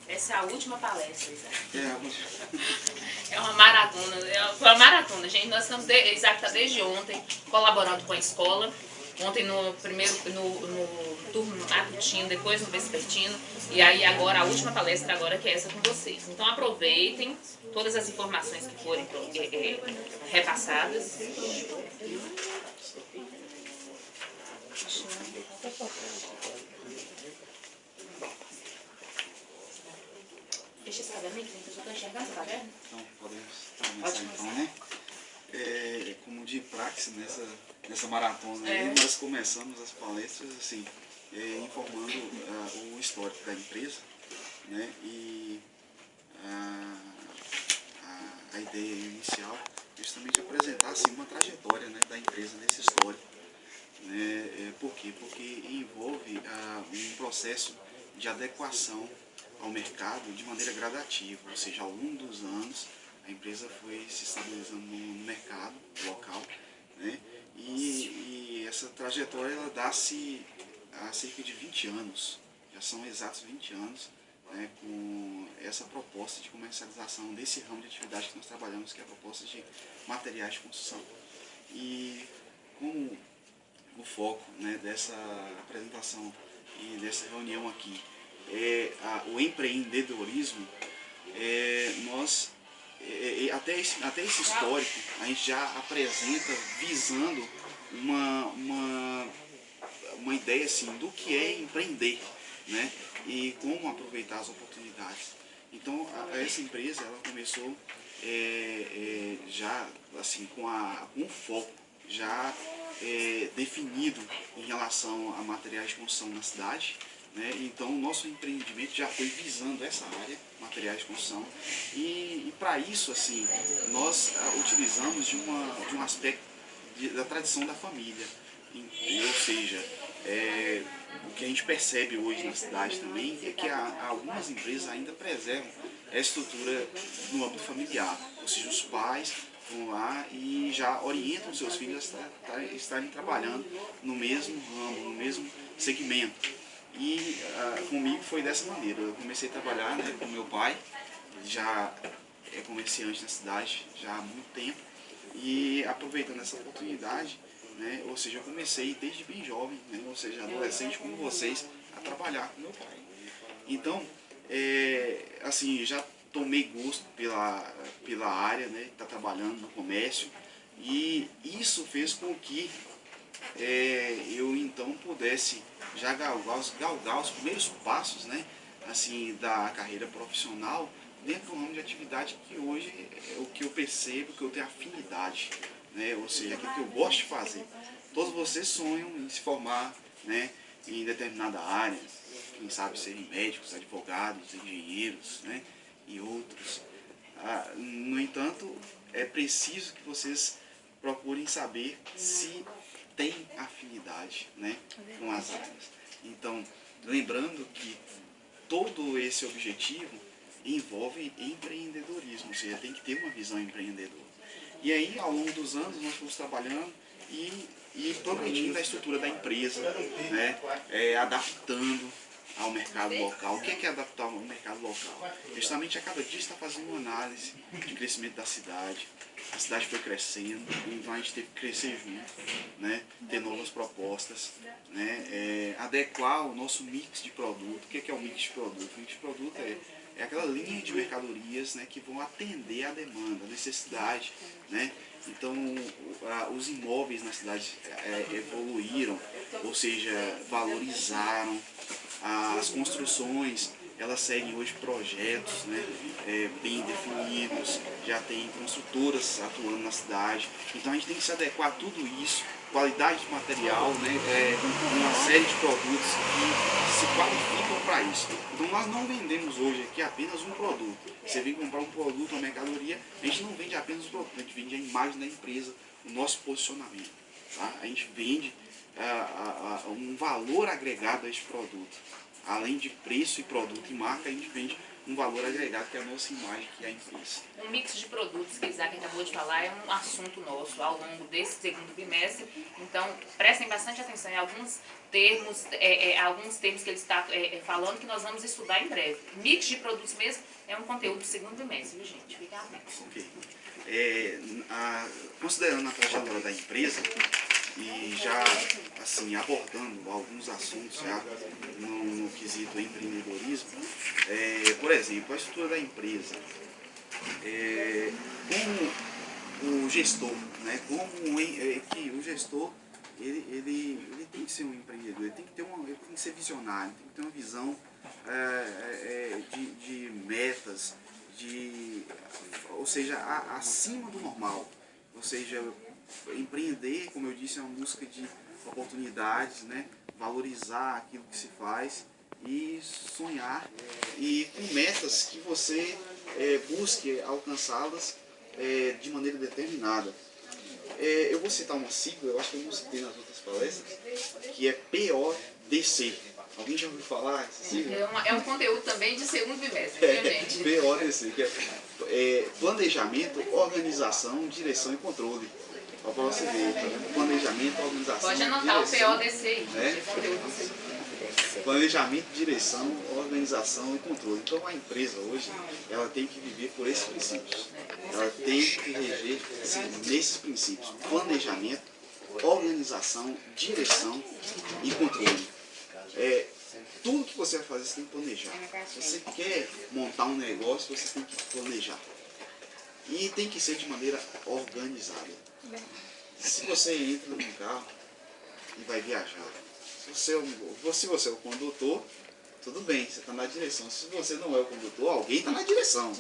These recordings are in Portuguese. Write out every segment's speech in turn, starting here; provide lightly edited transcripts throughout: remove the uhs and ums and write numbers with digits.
Essa é a última palestra, Isaac. É a última. É uma maratona, foi uma maratona, gente. Nós estamos, Isaac está desde ontem colaborando com a escola. Ontem no turno matutino, depois no vespertino. E aí agora a última palestra agora que é essa com vocês. Então aproveitem todas as informações que forem repassadas. Deixa esse caderno aqui, eu só estou enxergando esse caderno. Então, podemos começar então, né? Como de praxe nessa maratona aí, nós começamos as palestras assim, informando o histórico da empresa, né? E a ideia inicial é justamente apresentar assim, uma trajetória, né, da empresa nesse histórico. Né? Por quê? Porque envolve um processo de adequação ao mercado de maneira gradativa, ou seja, ao longo dos anos a empresa foi se estabilizando no mercado local, né? E essa trajetória ela dá-se há cerca de 20 anos, já são exatos 20 anos, né, com essa proposta de comercialização desse ramo de atividade que nós trabalhamos, que é a proposta de materiais de construção. E como o foco, né, dessa apresentação e dessa reunião aqui o empreendedorismo, nós, até esse histórico, a gente já apresenta visando uma ideia assim, do que é empreender, né, e como aproveitar as oportunidades. Então, essa empresa ela começou já assim, com um foco já definido em relação a materiais de construção na cidade, né? Então o nosso empreendimento já foi visando essa área, materiais de construção, e para isso assim, nós utilizamos de um aspecto da tradição da família, ou seja, o que a gente percebe hoje na cidade também é que algumas empresas ainda preservam a estrutura no âmbito familiar, ou seja, os pais vão lá e já orientam seus filhos a estarem trabalhando no mesmo ramo, no mesmo segmento. E comigo foi dessa maneira. Eu comecei a trabalhar, né, com meu pai, já é comerciante na cidade já há muito tempo, e aproveitando essa oportunidade, né, ou seja, eu comecei desde bem jovem, né, ou seja, adolescente como vocês, a trabalhar com meu pai. Então, assim, já tomei gosto pela área, né, que está trabalhando no comércio, e isso fez com que eu então pudesse já galgar os primeiros passos, né, assim, da carreira profissional dentro do ramo de atividade que hoje é o que eu percebo, que eu tenho afinidade, né, ou seja, aquilo que eu gosto de fazer. Todos vocês sonham em se formar, né, em determinada área, quem sabe serem médicos, advogados, engenheiros, né, e outros. No entanto, é preciso que vocês procurem saber se tem afinidade, né, com as áreas. Então, lembrando que todo esse objetivo envolve empreendedorismo, ou seja, tem que ter uma visão empreendedora. E aí, ao longo dos anos, nós fomos trabalhando e progredindo a estrutura da empresa, né, adaptando ao mercado local. O que é adaptar ao mercado local? Justamente a cada dia está fazendo uma análise de crescimento da cidade. A cidade foi crescendo, então a gente teve que crescer junto, né? Ter novas propostas, né? Adequar o nosso mix de produto. O que é o mix de produto? O mix de produto é aquela linha de mercadorias, né, que vão atender a demanda, a necessidade, né? Então, os imóveis na cidade evoluíram, ou seja, valorizaram. As construções, elas seguem hoje projetos, né, bem definidos, já tem construtoras atuando na cidade. Então a gente tem que se adequar a tudo isso, qualidade de material, né, uma série de produtos que se qualificam para isso. Então nós não vendemos hoje aqui apenas um produto. Você vem comprar um produto, uma mercadoria, a gente não vende apenas o produto, a gente vende a imagem da empresa, o nosso posicionamento. Tá? A gente vende um valor agregado a esse produto. além de preço e produto e marca, a gente vende um valor agregado, que é a nossa imagem, que é a empresa. Um mix de produtos que Isaac acabou de falar é um assunto nosso ao longo desse segundo bimestre, então prestem bastante atenção em alguns termos que ele está falando que nós vamos estudar em breve. Mix de produtos mesmo é um conteúdo do segundo bimestre, viu gente? Fiquem atentos. Ok. Considerando a trajetória da empresa e já assim abordando alguns assuntos já no quesito empreendedorismo, por exemplo, a estrutura da empresa, como o gestor, né, que o gestor ele tem que ser um empreendedor, ele tem que ser visionário, tem que ter uma visão de metas, ou seja, acima do normal. Ou seja, empreender, como eu disse, é uma busca de oportunidades, né? Valorizar aquilo que se faz e sonhar e com metas que você busque alcançá-las de maneira determinada. Eu vou citar uma sigla, eu acho que eu não citei nas outras palestras, que é PODC. Alguém já ouviu falar essa sigla? É um conteúdo também de segundo bimestre, viu, gente? PODC, que é Planejamento, Organização, Direção e Controle. Para você ver, planejamento, organização, pode anotar direção, o PODC aí, é conteúdo do segundo bimestre. Planejamento, direção, organização e controle. Então a empresa hoje, ela tem que viver por esses princípios. Ela tem que reger nesses princípios. Planejamento, organização, direção e controle. Tudo que você vai fazer, você tem que planejar. Se você quer montar um negócio, você tem que planejar. E tem que ser de maneira organizada. Se você entra num carro e vai viajar, se você é o condutor, tudo bem, você está na direção. Se você não é o condutor, alguém está na direção.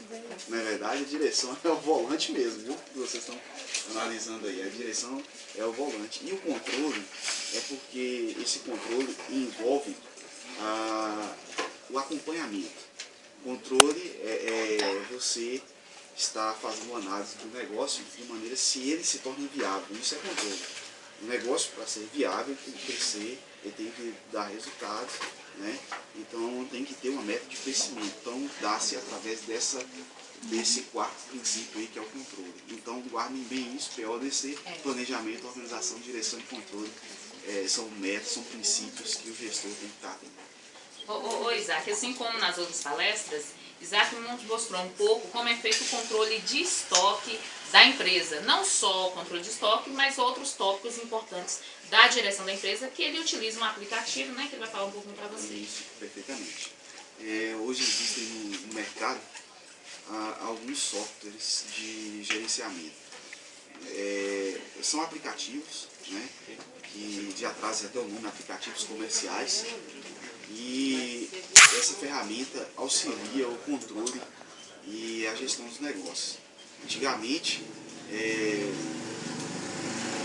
Na verdade, a direção é o volante mesmo, viu? Que vocês estão analisando aí. A direção é o volante. E o controle é porque esse controle envolve o acompanhamento. Controle é você está fazendo uma análise do negócio de maneira se ele se torna viável. Isso é controle. O negócio, para ser viável, tem que crescer, ele tem que dar resultados, né? Então tem que ter uma meta de crescimento. Então dá-se através desse quarto princípio aí, que é o controle. Então guardem bem isso, PODC, planejamento, organização, direção e controle. São metas, são princípios que o gestor tem que estar atento. Isaac, assim como nas outras palestras, Isaac nos mostrou um pouco como é feito o controle de estoque da empresa. Não só o controle de estoque, mas outros tópicos importantes da direção da empresa, que ele utiliza um aplicativo, né, que ele vai falar um pouquinho para vocês. Isso, perfeitamente. Hoje existem no mercado alguns softwares de gerenciamento. São aplicativos, né, que já trazem até o nome, aplicativos comerciais. E essa ferramenta auxilia o controle e a gestão dos negócios. Antigamente,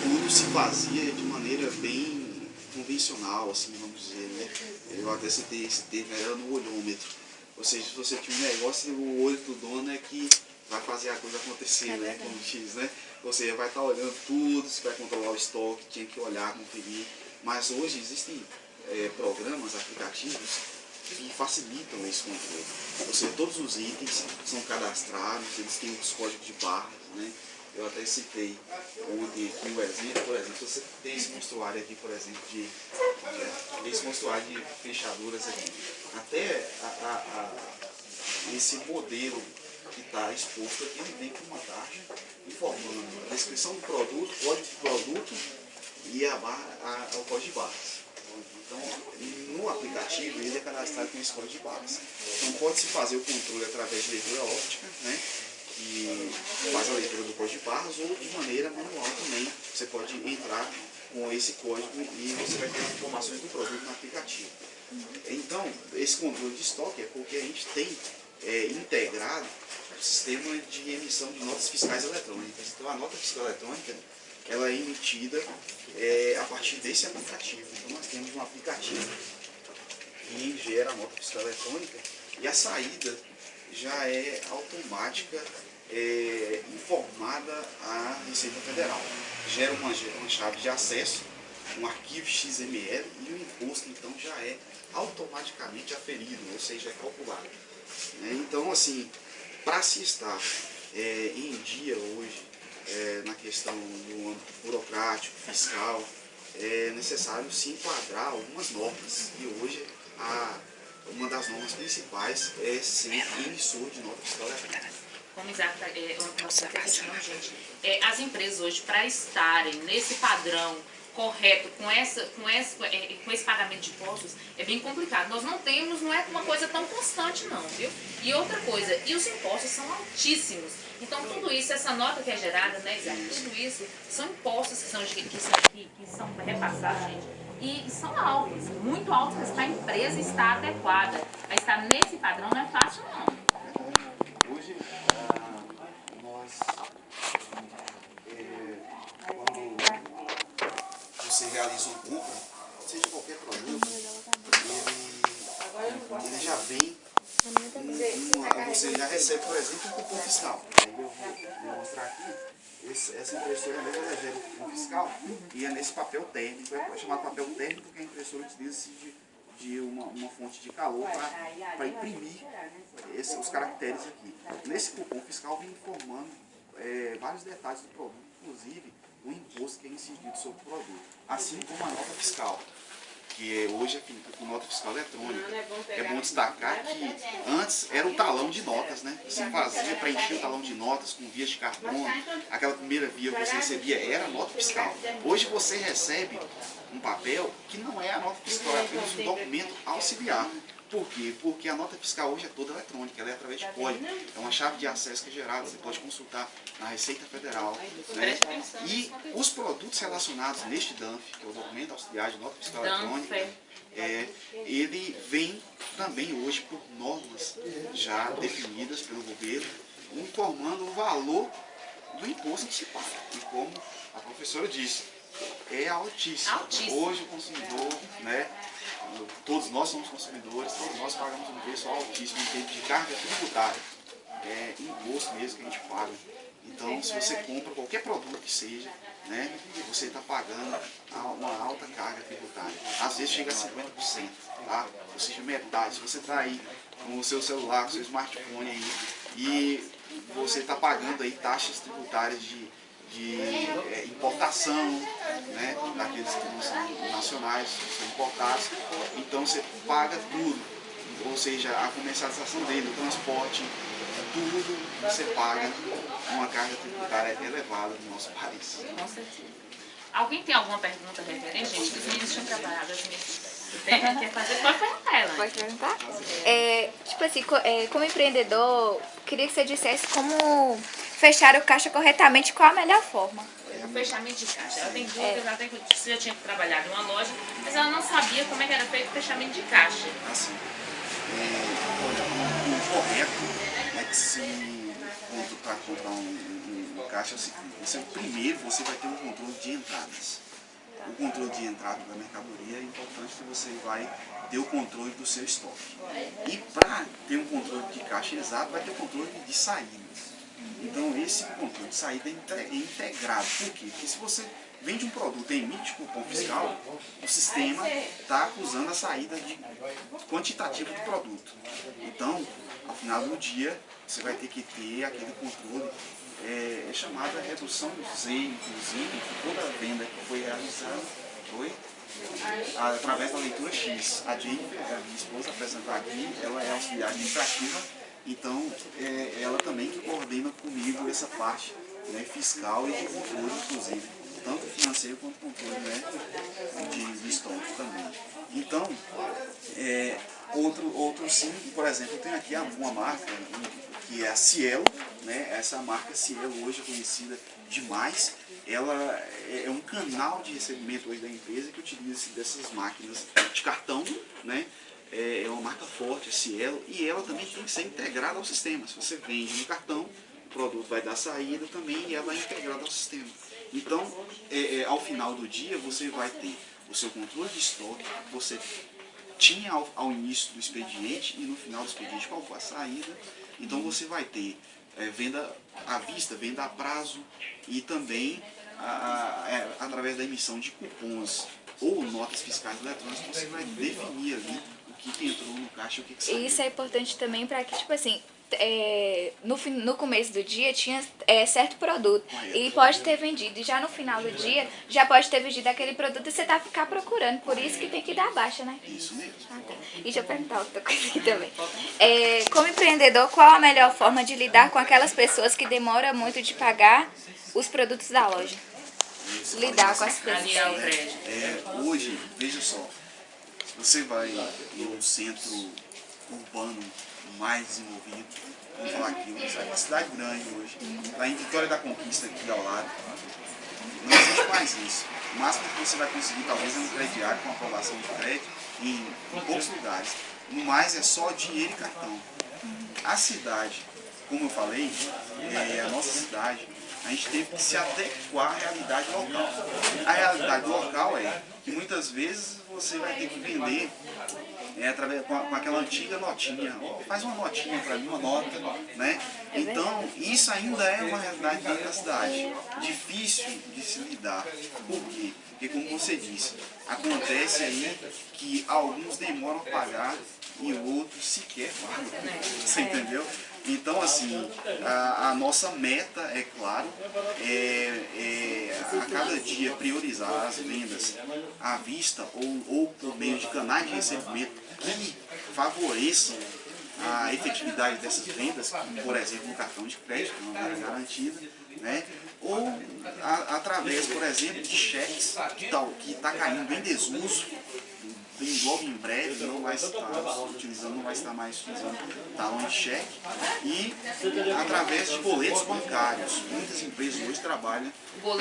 tudo se fazia de maneira bem convencional, assim, vamos dizer, né? Eu até citei esse termo, era no olhômetro. Ou seja, se você tinha um negócio, o olho do dono é que vai fazer a coisa acontecer, né? Como diz, né? Ou seja, vai estar olhando tudo, você vai controlar o estoque, tinha que olhar, conferir. Mas hoje existem programas, aplicativos que facilitam esse controle. Ou seja, todos os itens são cadastrados, eles têm os códigos de barras, né? Eu até citei ontem aqui o exemplo, por exemplo, você tem esse mostruário aqui, por exemplo, esse mostruário de fechaduras aqui. Até esse modelo que está exposto aqui, ele vem com uma caixa informando a descrição do produto, código do produto e o código de barras. Então, no aplicativo, ele é cadastrado com esse código de barras. Então, pode-se fazer o controle através de leitura óptica, né, que faz a leitura do código de barras, ou de maneira manual também. Você pode entrar com esse código e você vai ter informações do produto no aplicativo. Então, esse controle de estoque é porque a gente tem integrado o sistema de emissão de notas fiscais eletrônicas. Então, a nota fiscal eletrônica, ela é emitida a partir desse aplicativo. Então nós temos um aplicativo que gera a nota fiscal eletrônica e a saída já é automática, informada à Receita Federal. Gera uma chave de acesso um arquivo XML e o imposto então já é automaticamente aferido, ou seja, é calculado. Então, assim, para se estar em dia hoje na questão do âmbito burocrático, fiscal, é necessário se enquadrar algumas normas. E hoje uma das normas principais é ser emissor de nota fiscal eletrônica. Como Isaac está questionando, gente, as empresas hoje, para estarem nesse padrão correto, com esse pagamento de impostos, é bem complicado. Nós não temos, não é uma coisa tão constante não, viu? E outra coisa, e os impostos são altíssimos. Então tudo isso, essa nota que é gerada, né, Isaac, tudo isso são impostos que são repassados, gente, e são altos, muito altos, mas para a empresa estar adequada, a estar nesse padrão não é fácil não. Hoje, nós, quando você realiza uma compra, seja qualquer produto, ele já vem, você já recebe, por exemplo, um cupom fiscal. Aí eu vou mostrar aqui, essa impressora mesmo ela gera o cupom fiscal e é nesse papel térmico, é chamado papel térmico porque a impressora utiliza-se de uma fonte de calor para imprimir os caracteres aqui. Nesse cupom fiscal vem informando vários detalhes do produto, inclusive o imposto que é incidido sobre o produto, assim como a nota fiscal, que hoje é com nota fiscal eletrônica. É bom destacar que antes era o talão de notas, né? Você fazia, preenchia o talão de notas com vias de carbono, aquela primeira via que você recebia era a nota fiscal. Hoje você recebe um papel que não é a nota fiscal, é apenas um documento auxiliar. Por quê? Porque a nota fiscal hoje é toda eletrônica, ela é através de código. É uma chave de acesso que é gerada, você pode consultar na Receita Federal. Né? E os produtos relacionados neste DANF, que é o documento auxiliar de nota fiscal eletrônica, ele vem também hoje por normas já definidas pelo governo, informando o valor do imposto que se paga. E como a professora disse, é altíssimo. Hoje o consumidor, né, todos nós somos consumidores, todos nós pagamos um preço altíssimo em termos de carga tributária. É imposto mesmo que a gente paga. Então, se você compra qualquer produto que seja, né, você está pagando uma alta carga tributária. Às vezes chega a 50%, tá? Ou seja, metade. Se você está aí com o seu celular, com o seu smartphone aí, e você está pagando aí taxas tributárias de importação, né, daqueles que não são nacionais, são importados, então você paga tudo, ou seja, a comercialização dele, o transporte, tudo você paga uma carga tributária elevada no nosso país. Com certeza. Alguém tem alguma pergunta referente, gente? Os meninos tinham preparado as minhas. Quer fazer? Pode perguntar, ela. Pode perguntar? Tipo assim, como empreendedor, queria que você dissesse como fechar o caixa corretamente, qual a melhor forma? O fechamento de caixa. Ela tem dúvidas, ela já tinha trabalhado em uma loja, mas ela não sabia como é que era feito o fechamento de caixa. Assim, o correto é que se para comprar um caixa é o seguinte, primeiro você vai ter um controle de entradas. O controle de entrada da mercadoria é importante que você vai ter o controle do seu estoque. E para ter um controle de caixa exato, vai ter o controle de saídas. Então esse controle de saída é integrado. Por quê? Porque se você vende um produto e emite cupom fiscal, o sistema está acusando a saída quantitativa do produto. Então, ao final do dia, você vai ter que ter aquele controle chamada redução Z, inclusive, que toda a venda que foi realizada foi através da leitura X. A Jennifer, a minha esposa, apresentar aqui, ela é auxiliar administrativa, então ela também que coordena comigo essa parte, né, fiscal e de controle, inclusive, tanto financeiro quanto controle, né, de estoque também. Então, outro sim, por exemplo, eu tenho aqui uma marca que é a Cielo, né? Essa marca Cielo hoje é conhecida demais. Ela é um canal de recebimento hoje da empresa que utiliza dessas máquinas de cartão, né? É uma marca forte, a Cielo, e ela também tem que ser integrada ao sistema. Se você vende no cartão, o produto vai dar saída também e ela é integrada ao sistema. Então, ao final do dia, você vai ter o seu controle de estoque, você tinha ao início do expediente e no final do expediente qual foi a saída. Então você vai ter venda à vista, venda a prazo e também através da emissão de cupons ou notas fiscais eletrônicas, você vai definir ali o que entrou no caixa e o que saiu. E isso é importante também para que, tipo assim, no começo do dia tinha certo produto e pode ter vendido, e já no final do dia já pode ter vendido aquele produto e você tá ficar procurando, por isso que tem que dar baixa, né? Isso mesmo. Ah, tá. E deixa eu perguntar outra coisa aqui também. Como empreendedor, qual a melhor forma de lidar com aquelas pessoas que demoram muito de pagar os produtos da loja? Lidar com as pessoas. Aliar o crédito. Hoje, veja só, você vai em um centro urbano mais desenvolvido, vamos falar aqui, uma cidade grande hoje, lá em Vitória da Conquista, aqui ao lado, não existe mais isso. O máximo que você vai conseguir talvez é um crediário com aprovação de crédito em poucos lugares. No mais é só dinheiro e cartão. A cidade, como eu falei, a nossa cidade, a gente teve que se adequar à realidade local. A realidade local é que muitas vezes você vai ter que vender com aquela antiga notinha. Faz uma notinha para mim, uma nota, né? Então, isso ainda é uma realidade dentro da cidade. Difícil de se lidar. Por quê? Porque, como você disse, acontece aí que alguns demoram a pagar e outros sequer pagam. Você entendeu? Então, assim, a nossa meta, é claro, a cada dia priorizar as vendas à vista ou por meio de canais de recebimento que favoreçam a efetividade dessas vendas, por exemplo, no cartão de crédito, uma venda garantida, né? Ou através, por exemplo, de cheques que está caindo em desuso. Logo em breve não vai estar mais utilizando talão de cheque, e através de boletos bancários. Muitas empresas hoje trabalham com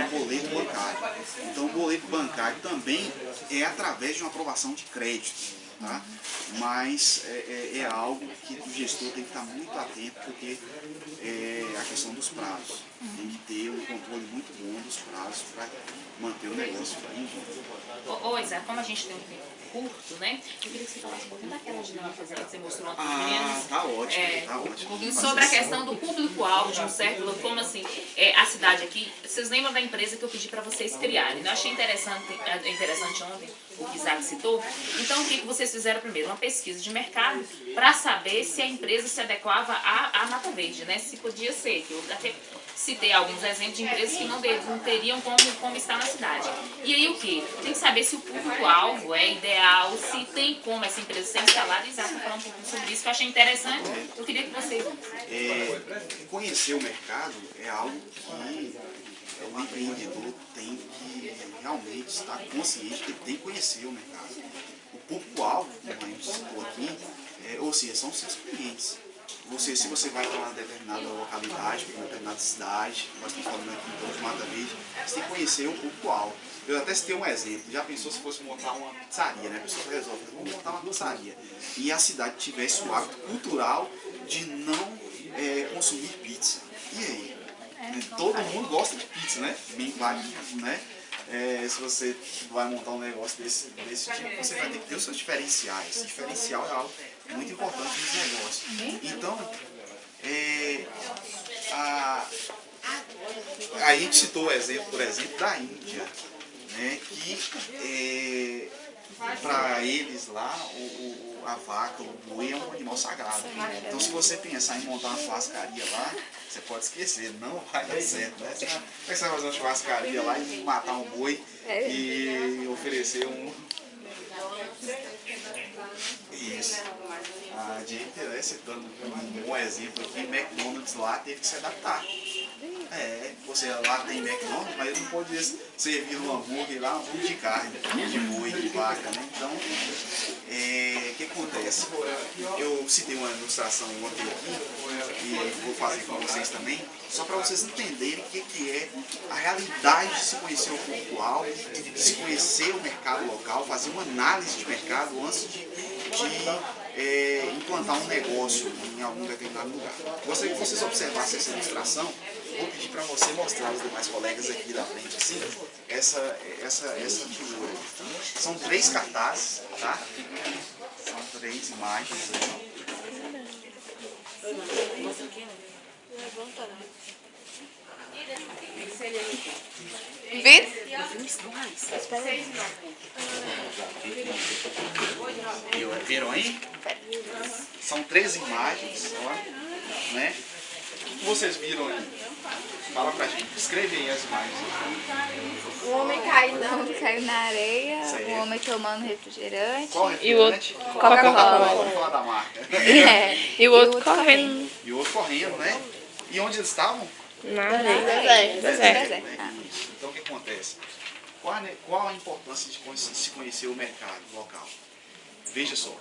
boleto bancário. Então o boleto bancário também é através de uma aprovação de crédito. Tá? Mas é algo que o gestor tem que estar muito atento, porque a questão dos prazos. Tem que ter um controle muito bom dos prazos para manter o negócio bem. Ô Isa, como a gente tem um tempo curto, né? Eu queria que você falasse um pouquinho daquela dinâmica que você mostrou ontem para os meninos. Tá ótimo, tá ótimo. Um pouquinho sobre a questão do público-alvo de um certo, como assim, a cidade aqui. Vocês lembram da empresa que eu pedi para vocês criarem? Eu achei interessante ontem o que Isaac citou. Então, o que vocês fizeram primeiro? Uma pesquisa de mercado para saber se a empresa se adequava à Mata Verde, né? Se podia ser. Eu até citei alguns exemplos de empresas que não teriam como estar na cidade. E aí o que? Tem que saber se o público-alvo é ideal, se tem como essa empresa ser instalada. Isaac vai falar um pouquinho sobre isso, que eu achei interessante. Eu queria que vocês... Conhecer o mercado é algo que o empreendedor tem que realmente estar consciente que ele tem que conhecer o mercado. O público-alvo, como a gente citou aqui, ou seja, são seus clientes. Se você vai para uma determinada localidade, para uma determinada cidade, nós estamos falando aqui então de Mata Verde, você tem que conhecer o público-alvo. Eu até citei um exemplo, já pensou se fosse montar uma pizzaria, né? A pessoa resolve, vamos montar uma pizzaria. E a cidade tivesse o hábito cultural de não consumir pizza. E aí? Todo mundo gosta de pizza, né? Bem claro, né? Se você vai montar um negócio desse tipo, você vai ter que ter os seus diferenciais. Esse diferencial é algo muito importante nos negócios. Então, a gente citou o exemplo, por exemplo, da Índia, né, que para eles lá a vaca, o boi é um animal sagrado. Então, se você pensar em montar uma churrascaria lá, você pode esquecer, não vai dar certo, né? Como é que você vai fazer uma churrascaria lá e matar um boi e oferecer um... Isso. A gente, citando um bom exemplo aqui, McDonald's lá teve que se adaptar. Você lá tem McDonald's, mas ele não pode servir um hambúrguer lá, um hambúrguer de carne, de boi, de vaca, né? Então, o que acontece? Eu citei uma ilustração ontem aqui, e vou fazer com vocês também, só para vocês entenderem o que é a realidade de se conhecer o público-alvo, de se conhecer o mercado local, fazer uma análise de mercado antes de implantar um negócio em algum determinado lugar. Gostaria que vocês observassem essa ilustração. Vou pedir para você mostrar aos demais colegas aqui da frente, assim, essa figura. São 3 cartazes, tá? São 3 imagens aí. Vira? Viram aí? São 13 imagens, ó, né? O que vocês viram aí? Fala pra gente, escreve aí as imagens. O homem caiu na areia, Certo. o homem tomando refrigerante. Qual E o outro, refrigerante? Coca-Cola. Vamos falar da marca. É, E o outro correndo E o outro correndo, né? E onde eles estavam? na areia. Deserto, Deserto. né? Isso. Então o que acontece? Qual a importância de se conhecer o mercado local? Veja só,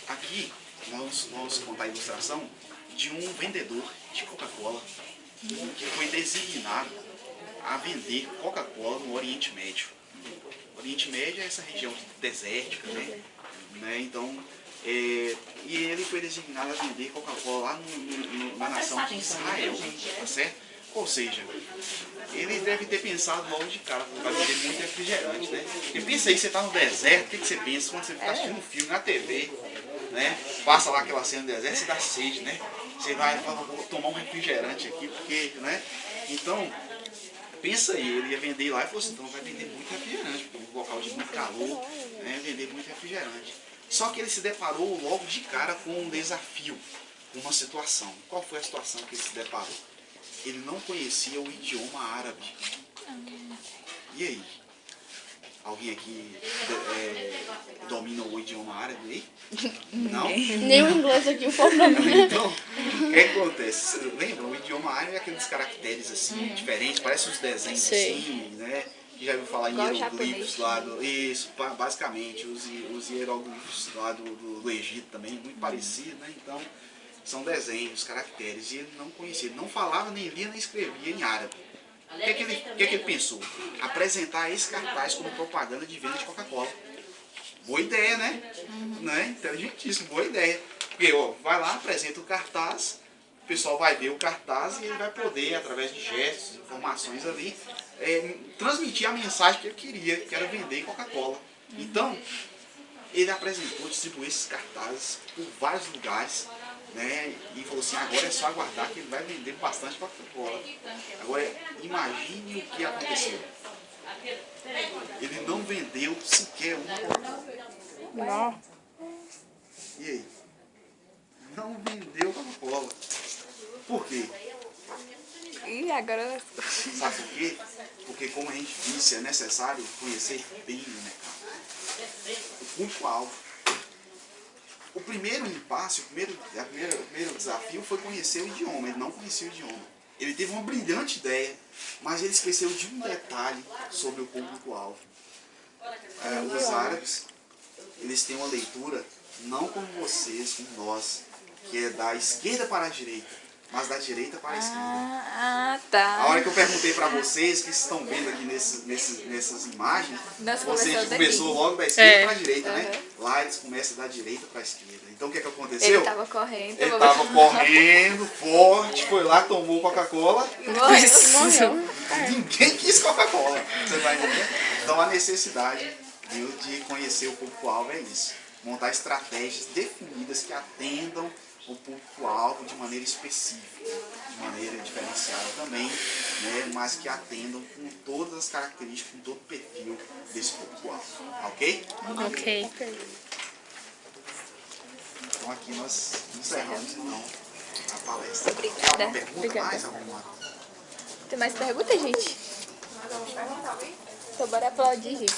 aqui nós vamos contar a ilustração de um vendedor de Coca-Cola que foi designado a vender Coca-Cola no Oriente Médio. O Oriente Médio é essa região desértica, né? Então, e ele foi designado a vender Coca-Cola lá na nação de Israel, tá certo? Ou seja, ele deve ter pensado logo de cara, vai vender muito refrigerante, né? Porque pensa aí, você está no deserto, o que você pensa quando você está assistindo um filme na TV, né? Passa lá aquela cena do deserto, você dá sede, né? Você vai falar, vou tomar um refrigerante aqui, porque, né? Então, pensa aí, ele ia vender lá e falou assim, então vai vender muito refrigerante, porque um local de muito calor, né? Vender muito refrigerante. Só que ele se deparou logo de cara com um desafio, com uma situação. Qual foi a situação que ele se deparou? Ele não conhecia o idioma árabe. E aí? Alguém aqui domina o idioma árabe aí? Não? Nem o inglês aqui, o povo não. Então, o que acontece? Lembra? O idioma árabe é aqueles caracteres assim, diferentes, parece uns desenhos assim, né? Que já viu falar em Igual hieroglifos japonês. lá do. Isso, basicamente, os hieroglifos lá do Egito também, muito parecidos, né? Então, são desenhos, caracteres, e ele não conhecia, ele não falava, nem lia, nem escrevia em árabe. O que ele pensou? Apresentar esse cartaz como propaganda de venda de Coca-Cola. Boa ideia, né? Inteligentíssimo, boa ideia. Porque, ó, vai lá, apresenta o cartaz, o pessoal vai ver o cartaz e ele vai poder, através de gestos, informações ali, transmitir a mensagem que ele queria, que era vender Coca-Cola. Então, ele apresentou, distribuiu esses cartazes por vários lugares, né? E falou assim, agora é só aguardar que ele vai vender bastante Coca-Cola. Agora, imagine o que aconteceu. Ele não vendeu sequer uma Coca-Cola. E aí? Não vendeu Coca-Cola. Por quê? E agora... Sabe por quê? Porque, como a gente disse, é necessário conhecer bem o mercado. O público-alvo. O primeiro impasse, o primeiro desafio foi conhecer o idioma. Ele não conhecia o idioma. Ele teve uma brilhante ideia, mas ele esqueceu de um detalhe sobre o público-alvo. Os árabes, eles têm uma leitura, não como vocês, como nós, que é da esquerda para a direita, mas da direita para a esquerda. tá. A hora que eu perguntei para vocês, que estão vendo aqui nessas imagens, Nós vocês começou começou daqui. logo da esquerda para a direita, Uhum. né? Lá eles começam da direita para a esquerda. Então o que aconteceu? Ele tava correndo. Ele tava correndo forte, foi lá, tomou Coca-Cola. Morreu. Ninguém quis Coca-Cola. Você vai entender? Então a necessidade de conhecer o público-alvo é isso. Montar estratégias definidas que atendam o público-alvo de maneira específica, de maneira diferenciada também, né, mas que atendam com todas as características, com todo o perfil desse público-alvo. Ok? Ok. Então aqui nós encerramos então a palestra. Obrigada. Tem alguma pergunta mais? Alguma? Tem mais perguntas, gente? Então bora aplaudir, gente.